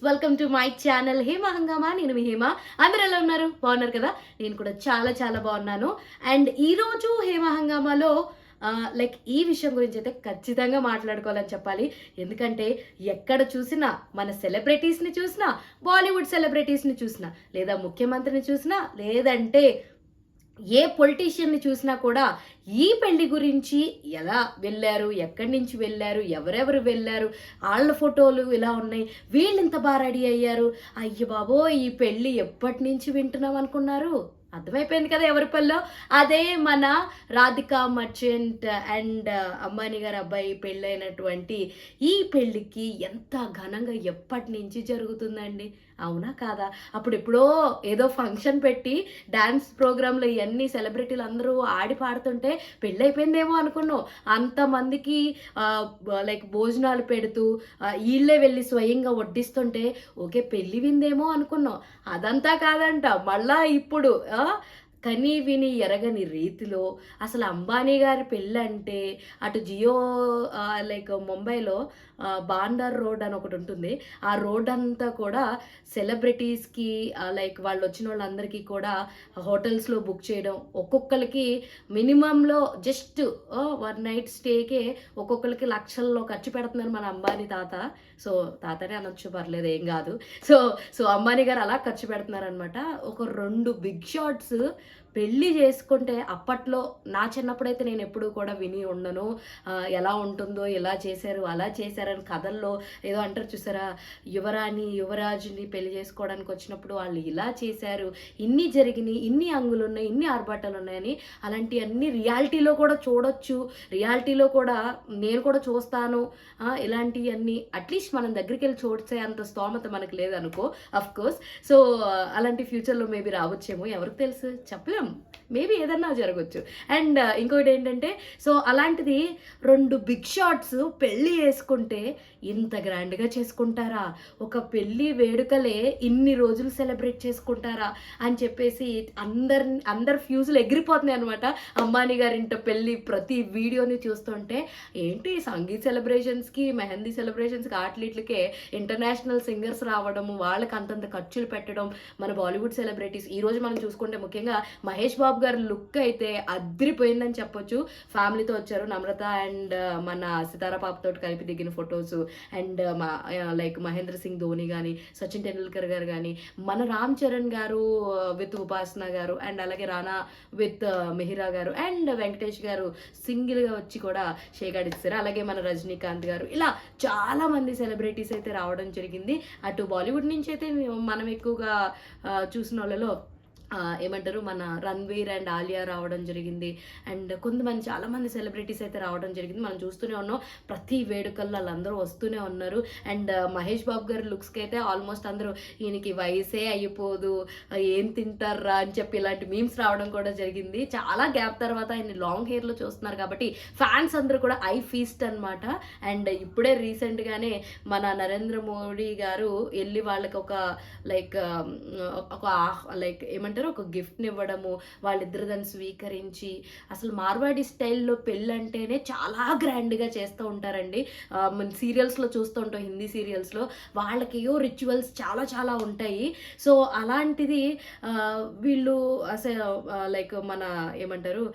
Welcome to my channel Hema హంగామా. నేను మీ హేమ. అందరూ ఎలా ఉన్నారు? బాగున్నారు కదా? నేను కూడా చాలా చాలా బాగున్నాను. అండ్ ఈరోజు హేమ హంగామాలో ఈ విషయం గురించి అయితే ఖచ్చితంగా మాట్లాడుకోవాలని చెప్పాలి. ఎందుకంటే ఎక్కడ చూసినా మన సెలబ్రిటీస్ని చూసినా, బాలీవుడ్ సెలబ్రిటీస్ని చూసినా, లేదా ముఖ్యమంత్రిని చూసినా, లేదంటే ఏ పొలిటీషియన్ని చూసినా కూడా ఈ పెళ్లి గురించి ఎలా వెళ్ళారు, ఎక్కడి నుంచి వెళ్ళారు, ఎవరెవరు వెళ్ళారు, వాళ్ళ ఫోటోలు ఇలా ఉన్నాయి, వీళ్ళు ఇంత బాగా రెడీ అయ్యారు, అయ్య బాబో ఈ పెళ్ళి ఎప్పటి నుంచి వింటున్నాం అనుకున్నారు. అర్థమైపోయింది కదా ఎవరి పెళ్ళో. అదే మన రాధికా మర్చెంట్ అండ్ అంబానీ గారి అబ్బాయి పెళ్ళైనటువంటి ఈ పెళ్ళికి ఎంత ఘనంగా ఎప్పటి నుంచి జరుగుతుందండి, అవునా కాదా? అప్పుడు ఎప్పుడో ఏదో ఫంక్షన్ పెట్టి డ్యాన్స్ ప్రోగ్రాంలో ఇవన్నీ సెలబ్రిటీలు అందరూ ఆడి పాడుతుంటే పెళ్ళి అయిపోయిందేమో అనుకున్నాం. అంతమందికి భోజనాలు పెడుతూ వీళ్ళే వెళ్ళి స్వయంగా వడ్డిస్తుంటే ఓకే పెళ్ళి విందేమో అనుకున్నాం. అదంతా కాదంట. మళ్ళా ఇప్పుడు కని విని ఎరగని రీతిలో అసలు అంబానీ గారి పెళ్ళంటే అటు జియో ముంబైలో బాండార్ రోడ్ అని ఒకటి ఉంటుంది. ఆ రోడ్ అంతా కూడా సెలబ్రిటీస్కి వాళ్ళు వచ్చిన వాళ్ళందరికీ కూడా హోటల్స్లో బుక్ చేయడం, ఒక్కొక్కరికి మినిమంలో జస్ట్ 1 నైట్ స్టేకే ఒక్కొక్కరికి లక్షల్లో ఖర్చు పెడుతున్నారు మన అంబానీ తాత. సో తాతనే అనొచ్చు, పర్లేదు ఏం కాదు. సో అంబానీ గారు అలా ఖర్చు పెడుతున్నారనమాట. ఒక 2 బిగ్ షాట్స్ పెళ్ళి చేసుకుంటే అప్పట్లో నా చిన్నప్పుడైతే నేను ఎప్పుడూ కూడా విని ఉండను. ఎలా ఉంటుందో, ఇలా చేశారు అలా చేశారని కథల్లో ఏదో అంటారు చూసారా, యువరాణి యువరాజుని పెళ్లి చేసుకోవడానికి వచ్చినప్పుడు వాళ్ళు ఇలా చేశారు, ఇన్ని జరిగినాయి, ఇన్ని అంగులు ఉన్నాయి, ఇన్ని ఆర్భాటాలు ఉన్నాయని. అలాంటివన్నీ రియాలిటీలో కూడా చూడొచ్చు, రియాలిటీలో కూడా నేను కూడా చూస్తాను. ఇలాంటివన్నీ అట్లీస్ట్ మనం దగ్గరికి వెళ్ళి చూసే అంత స్తోమత మనకు లేదనుకో, అఫ్ కోర్స్. సో అలాంటి ఫ్యూచర్లో మేబీ రావచ్చేమో, ఎవరికి తెలుసు, చెప్పలేం. మేబీ ఏదన్నా జరగచ్చు. అండ్ ఇంకోటి ఏంటంటే, సో అలాంటిది 2 బిగ్ షాట్స్ పెళ్ళి చేసుకుంటే ఇంత గ్రాండ్గా చేసుకుంటారా, ఒక పెళ్ళి వేడుకలే ఇన్ని రోజులు సెలబ్రేట్ చేసుకుంటారా అని చెప్పేసి అందరు ఫ్యూజులు ఎగిరిపోతున్నాయి అనమాట. అంబానీ గారి ఇంట పెళ్ళి ప్రతి వీడియోని చూస్తుంటే ఏంటి సంగీత్ సెలబ్రేషన్స్కి, మెహందీ సెలబ్రేషన్స్కి, ఆటలిట్లకే ఇంటర్నేషనల్ సింగర్స్ రావడము, వాళ్ళకి అంతంత ఖర్చులు పెట్టడం. మన బాలీవుడ్ సెలబ్రిటీస్ ఈరోజు మనం చూసుకుంటే ముఖ్యంగా మహేష్ బాబు గారి లుక్ అయితే అద్రిపోయిందని చెప్పొచ్చు. ఫ్యామిలీతో వచ్చారు, నమ్రత అండ్ మన సితారా పాపతో కలిపి దిగిన ఫొటోస్. అండ్ మహేంద్ర సింగ్ ధోని కానీ, సచిన్ టెండూల్కర్ గారు కానీ, మన రామ్ చరణ్ గారు విత్ ఉపాసన గారు, అండ్ అలాగే రానా విత్ మెహిరా గారు, అండ్ వెంకటేష్ గారు సింగిల్గా వచ్చి కూడా షేకాడిస్తారు. అలాగే మన రజనీకాంత్ గారు, ఇలా చాలా మంది సెలబ్రిటీస్ అయితే రావడం జరిగింది. అటు బాలీవుడ్ నుంచి అయితే మనం ఎక్కువగా చూసిన వాళ్ళలో ఏమంటారు మన రణ్వీర్ అండ్ ఆలియా రావడం జరిగింది. అండ్ కొంతమంది చాలామంది సెలబ్రిటీస్ అయితే రావడం జరిగింది. మనం చూస్తూనే ఉన్నాం, ప్రతి వేడుకల్లో వాళ్ళందరూ వస్తూనే ఉన్నారు. అండ్ మహేష్ బాబు గారి లుక్స్కి అయితే ఆల్మోస్ట్ అందరూ ఈయనకి వయసే అయిపోదు, ఏం తింటారా అని చెప్పి ఇలాంటి మీమ్స్ రావడం కూడా జరిగింది. చాలా గ్యాప్ తర్వాత ఆయన లాంగ్ హెయిర్లో చూస్తున్నారు కాబట్టి ఫ్యాన్స్ అందరూ కూడా ఐ ఫీస్ట్ అనమాట. అండ్ ఇప్పుడే రీసెంట్గానే మన నరేంద్ర మోడీ గారు వెళ్ళి వాళ్ళకి ఒక ఏమంటారు ఒక గిఫ్ట్ని ఇవ్వడము, వాళ్ళిద్దరు దాన్ని స్వీకరించి, అసలు మార్వాడి స్టైల్లో పెళ్ళంటేనే చాలా గ్రాండ్గా చేస్తూ ఉంటారండి. మన సీరియల్స్లో చూస్తూ ఉంటాం, హిందీ సీరియల్స్లో వాళ్ళకి రిచువల్స్ చాలా చాలా ఉంటాయి. సో అలాంటిది వీళ్ళు అసలు మన ఏమంటారు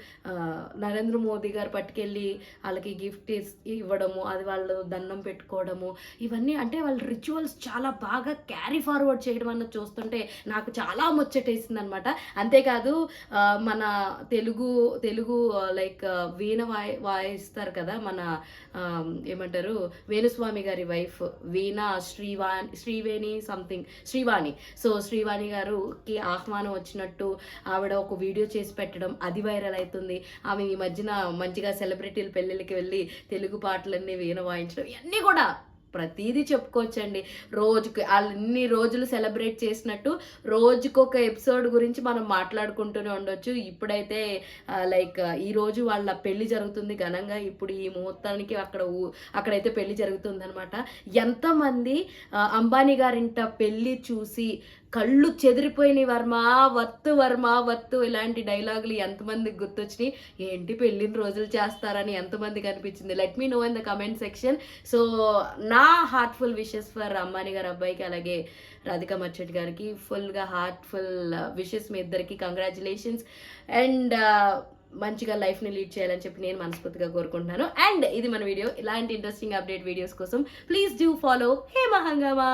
నరేంద్ర మోదీ గారు పట్టుకెళ్ళి వాళ్ళకి గిఫ్ట్ ఇవ్వడము, అది వాళ్ళు దండం పెట్టుకోవడము, ఇవన్నీ అంటే వాళ్ళ రిచువల్స్ చాలా బాగా క్యారీ ఫార్వర్డ్ చేయడం అన్నది చూస్తుంటే నాకు చాలా ముచ్చటేసింది అనమాట. అంతేకాదు మన తెలుగు వీణ వాయిస్తారు కదా మన ఏమంటారు వేణుస్వామి గారి వైఫ్ వీణ శ్రీవేణి సంథింగ్ శ్రీవాణి. సో శ్రీవాణి గారుకి ఆహ్వానం వచ్చినట్టు ఆవిడ ఒక వీడియో చేసి పెట్టడం, అది వైరల్ అవుతుంది. ఆమె ఈ మధ్యన మంచిగా సెలబ్రిటీల పెళ్ళిళ్ళకి వెళ్ళి తెలుగు పాటలన్నీ వీణ వాయించడం, ఇవన్నీ కూడా ప్రతిదీ చెప్పుకోవచ్చండి. రోజుకి అన్ని రోజులు సెలబ్రేట్ చేసినట్టు రోజుకొక ఎపిసోడ్ గురించి మనం మాట్లాడుకుంటూనే ఉండొచ్చు. ఇప్పుడైతే ఈరోజు వాళ్ళ పెళ్లి జరుగుతుంది ఘనంగా. ఇప్పుడు ఈ ముహూర్తానికి అక్కడైతే పెళ్లి జరుగుతుంది అనమాట. ఎంతమంది అంబానీ గారింట పెళ్లి చూసి కళ్ళు చెదిరిపోయినాయి వర్మ, వత్తు ఇలాంటి డైలాగులు ఎంతమందికి గుర్తొచ్చినాయి, ఏంటి పెళ్ళిన రోజులు చేస్తారని ఎంతమందికి అనిపించింది, let me know in the comment section. So నా హార్ట్ఫుల్ విషెస్ ఫర్ అంబానీ గారి అబ్బాయికి, అలాగే రాధికా మర్చెంట్ గారికి ఫుల్గా హార్ట్ఫుల్ విషెస్. మీ ఇద్దరికి కంగ్రాచులేషన్స్ అండ్ మంచిగా లైఫ్ని లీడ్ చేయాలని చెప్పి నేను మనస్ఫూర్తిగా కోరుకుంటున్నాను. అండ్ ఇది మన వీడియో. ఇలాంటి ఇంట్రెస్టింగ్ అప్డేట్ వీడియోస్ కోసం ప్లీజ్ డూ ఫాలో హేమ హంగామా.